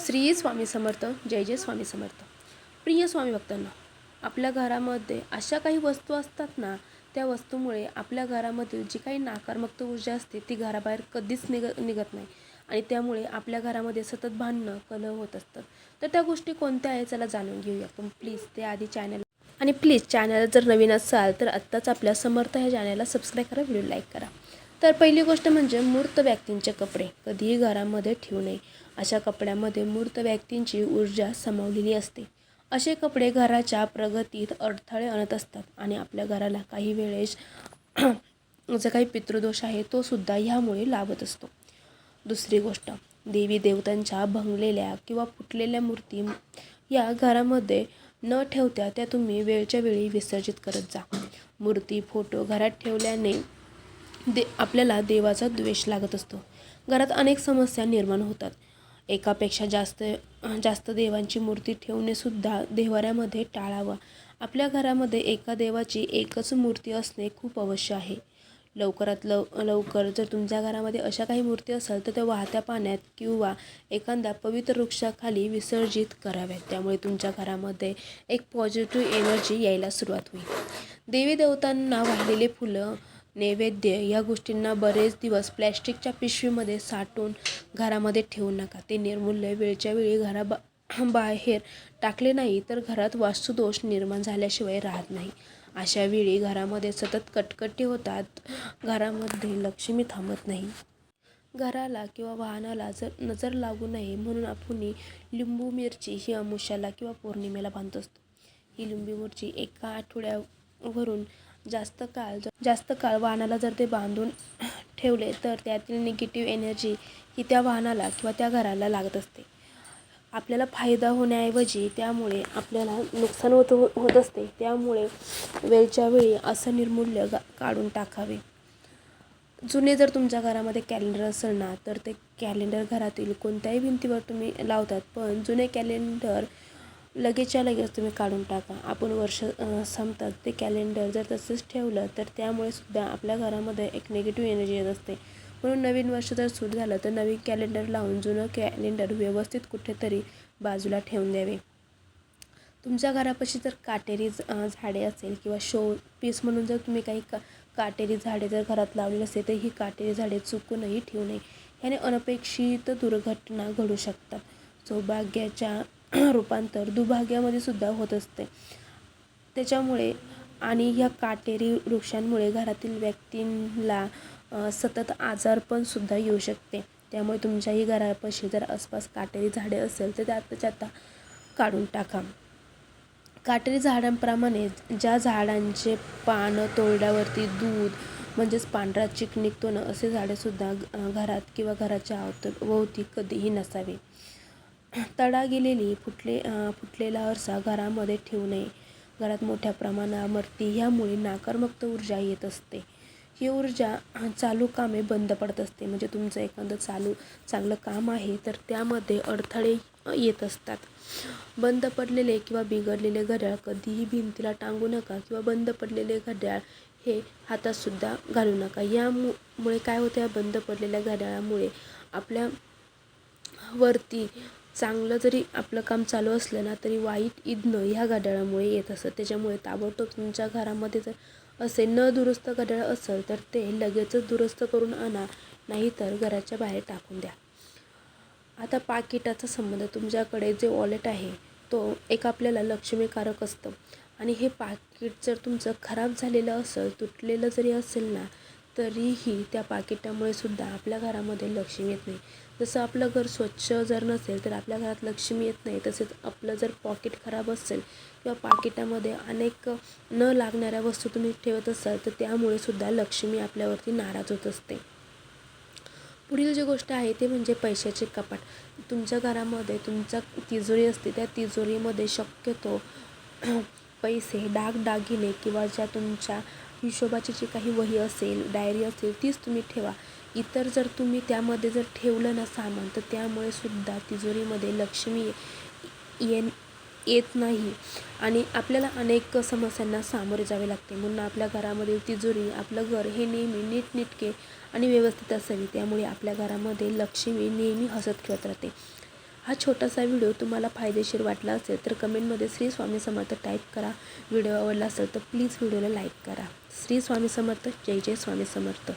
श्री स्वामी समर्थ. जय जय स्वामी समर्थ. प्रिय स्वामी भक्तांना, आपल्या घरामध्ये अशा काही वस्तू असतात ना, त्या वस्तूमुळे आपल्या घरामधील जी काही नकारात्मक ऊर्जा असते ती घराबाहेर कधीच निघत नाही आणि त्यामुळे आपल्या घरामध्ये सतत भांडणं कलह होत असतात. तर त्या गोष्टी कोणत्या आहे चला जाणून घेऊया. पण प्लीज त्याआधी चॅनल जर नवीन असाल तर आत्ताच आपल्या समर्थ ह्या चॅनलला सबस्क्राईब करा, व्हिडिओ लाईक करा. तर पहिली गोष्ट म्हणजे मूर्त व्यक्तींचे कपडे कधीही घरामध्ये ठेवू नये. अशा कपड्यामध्ये मूर्त व्यक्तींची ऊर्जा सामावलेली असते. असे कपडे घराच्या प्रगतीत अडथळे आणत असतात आणि आपल्या घराला काही वेळेस जो काही पितृदोष आहे तो सुद्धा ह्यामुळे लाभत असतो. दुसरी गोष्ट, देवी देवतांच्या भंगलेल्या किंवा फुटलेल्या मूर्ती या घरामध्ये न ठेवता त्या तुम्ही वेळच्या वेळी विसर्जित करत जा. मूर्ती फोटो घरात ठेवल्याने आपल्याला देवाचा द्वेष लागत असतो. घरात अनेक समस्या निर्माण होतात. एकापेक्षा जास्त देवांची मूर्ती ठेवणे सुद्धा देव्हाऱ्यामध्ये टाळावा. आपल्या घरामध्ये एका देवाची एकच मूर्ती असणे खूप आवश्यक आहे. लवकरात लवकर जर तुमच्या घरामध्ये अशा काही मूर्ती असेल तर त्या वाहत्या पाण्यात किंवा एखाद्या पवित्र वृक्षाखाली विसर्जित कराव्यात. त्यामुळे तुमच्या घरामध्ये एक पॉझिटिव्ह एनर्जी यायला सुरुवात होईल. देवी देवतांना वाहिलेले फुलं, नैवेद्य या गोष्टींना बरेच दिवस प्लॅस्टिकच्या पिशवीमध्ये साठवून घरामध्ये ठेवू नका. ते निर्मूल्य वेळच्या वेळी बाहेर टाकले नाही तर घरात वास्तुदोष निर्माण झाल्याशिवाय राहत नाही. अशा वेळी घरामध्ये सतत कटकटी होतात, घरामध्ये लक्ष्मी थांबत नाही. घराला किंवा वाहनाला नजर लागू नये म्हणून आपण लिंबू मिरची ही अमावास्येला किंवा पौर्णिमेला बांधत असतो. ही लिंबू मिरची एका आठवड्यावरून जास्त काळ वाहनाला जर ते बांधून ठेवले तर त्यातील निगेटिव्ह एनर्जी ही त्या वाहनाला किंवा त्या घराला लागत असते. आपल्याला फायदा होण्याऐवजी त्यामुळे आपल्याला नुकसान होत असते. त्यामुळे वेळच्या वेळी असं निर्मूल्य काढून टाकावे. जुने जर तुमच्या घरामध्ये कॅलेंडर असेल ना तर ते कॅलेंडर घरातील कोणत्याही भिंतीवर तुम्ही लावतात, पण जुने कॅलेंडर लगेचच्या लगेच तुम्ही काढून टाका. आपण वर्ष संपतात ते कॅलेंडर जर तसंच ठेवलं तर त्यामुळे सुद्धा आपल्या घरामध्ये एक निगेटिव्ह एनर्जी येत असते. म्हणून नवीन वर्ष जर सुरू झालं तर नवीन कॅलेंडर लावून जुनं कॅलेंडर व्यवस्थित कुठेतरी बाजूला ठेवून द्यावे. तुमच्या घरापाशी जर काटेरी झाडे असेल किंवा शो पीस म्हणून जर तुम्ही काही काटेरी झाडे जर घरात लावलेली असेल तर ही काटेरी झाडे चुकूनही ठेवू नये. याने अनपेक्षित दुर्घटना घडू शकतात. सौभाग्याच्या रूपांतर दुर्भाग्यामध्ये सुद्धा होत असते. त्याच्यामुळे आणि ह्या काटेरी वृक्षांमुळे घरातील व्यक्तींना सतत आजारपण सुद्धा येऊ शकते. त्यामुळे तुमच्याही घरापाशी जर आसपास काटेरी झाडे असेल तर त्याच्या आता काढून टाका. काटेरी झाडांप्रमाणे ज्या झाडांचे पानं तोडल्यावरती दूध म्हणजेच पांढरा चिक निघतो ना, असे झाडेसुद्धा घरात किंवा घराच्या अवती कधीही नसावे. तडा गेलेली फुटलेला आरसा घरामध्ये ठेवू नये. घरात मोठ्या प्रमाणावरती ह्यामुळे नकारात्मक ऊर्जा येत असते. ही ऊर्जा चालू कामे बंद पडत असते. म्हणजे तुमचं एखादं चांगलं काम आहे तर त्यामध्ये अडथळे येत असतात. बंद पडलेले किंवा बिघडलेले घड्याळ कधीही भिंतीला टांगू नका किंवा बंद पडलेले घड्याळ हे हातातसुद्धा घालू नका. यामुळे काय होतं, या बंद पडलेल्या घड्याळामुळे आपल्या वरती चांगलं जरी आपलं काम चालू असलं ना तरी वाईट इग्न ह्या घड्याळामुळे येत असतं. त्याच्यामुळे ताबडतोब तुमच्या घरामध्ये जर असे न दुरुस्त घड्याळ असेल तर ते लगेचच दुरुस्त करून आणा, नाहीतर घराच्या बाहेर टाकून द्या. आता पाकिटाचा संबंध, तुमच्याकडे जे वॉलेट आहे तो एक आपल्याला लक्ष्मीकारक असतं आणि हे पाकिट जर तुमचं खराब झालेलं असेल, तुटलेलं जरी असेल ना तरीही त्या पाकिटामुळे सुद्धा आपल्या घरामध्ये लक्ष्मी येत नाही. जसं आपलं घर स्वच्छ जर नसेल तर आपल्या घरात लक्ष्मी येत नाही, तसेच आपलं जर पॉकेट खराब असेल किंवा पाकिटामध्ये अनेक न लागणाऱ्या वस्तू तुम्ही ठेवत असाल तर त्यामुळे सुद्धा लक्ष्मी आपल्यावरती नाराज होत असते. पुढील जी गोष्ट आहे ते म्हणजे पैशाचे कपाट. तुमच्या घरामध्ये तुमच्या तिजोरी असते, त्या तिजोरीमध्ये शक्यतो पैसे, दागिने किंवा ज्या तुमच्या हिशोबाची जी काही वही असेल, डायरी असेल तीच तुम्ही ठेवा. इतर जर तुम्ही त्यामध्ये जर ठेवलं ना सामान तर त्यामुळे सुद्धा तिजोरीमध्ये लक्ष्मी येत नाही आणि आपल्याला अनेक समस्यांना सामोरे जावे लागते. म्हणून आपल्या घरामधील तिजोरी, आपलं घर हे नेहमी नीटनेटके आणि व्यवस्थित असावी. त्यामुळे आपल्या घरामध्ये लक्ष्मी नेहमी हसत खेळत राहते. हा छोटासा व्हिडिओ तुम्हाला फायदेशीर वाटला असेल तर कमेंटमध्ये श्री स्वामी समर्थ टाईप करा. व्हिडिओ आवडला असेल तर प्लीज व्हिडिओला लाईक करा. श्री स्वामी समर्थ. जय जय स्वामी समर्थ.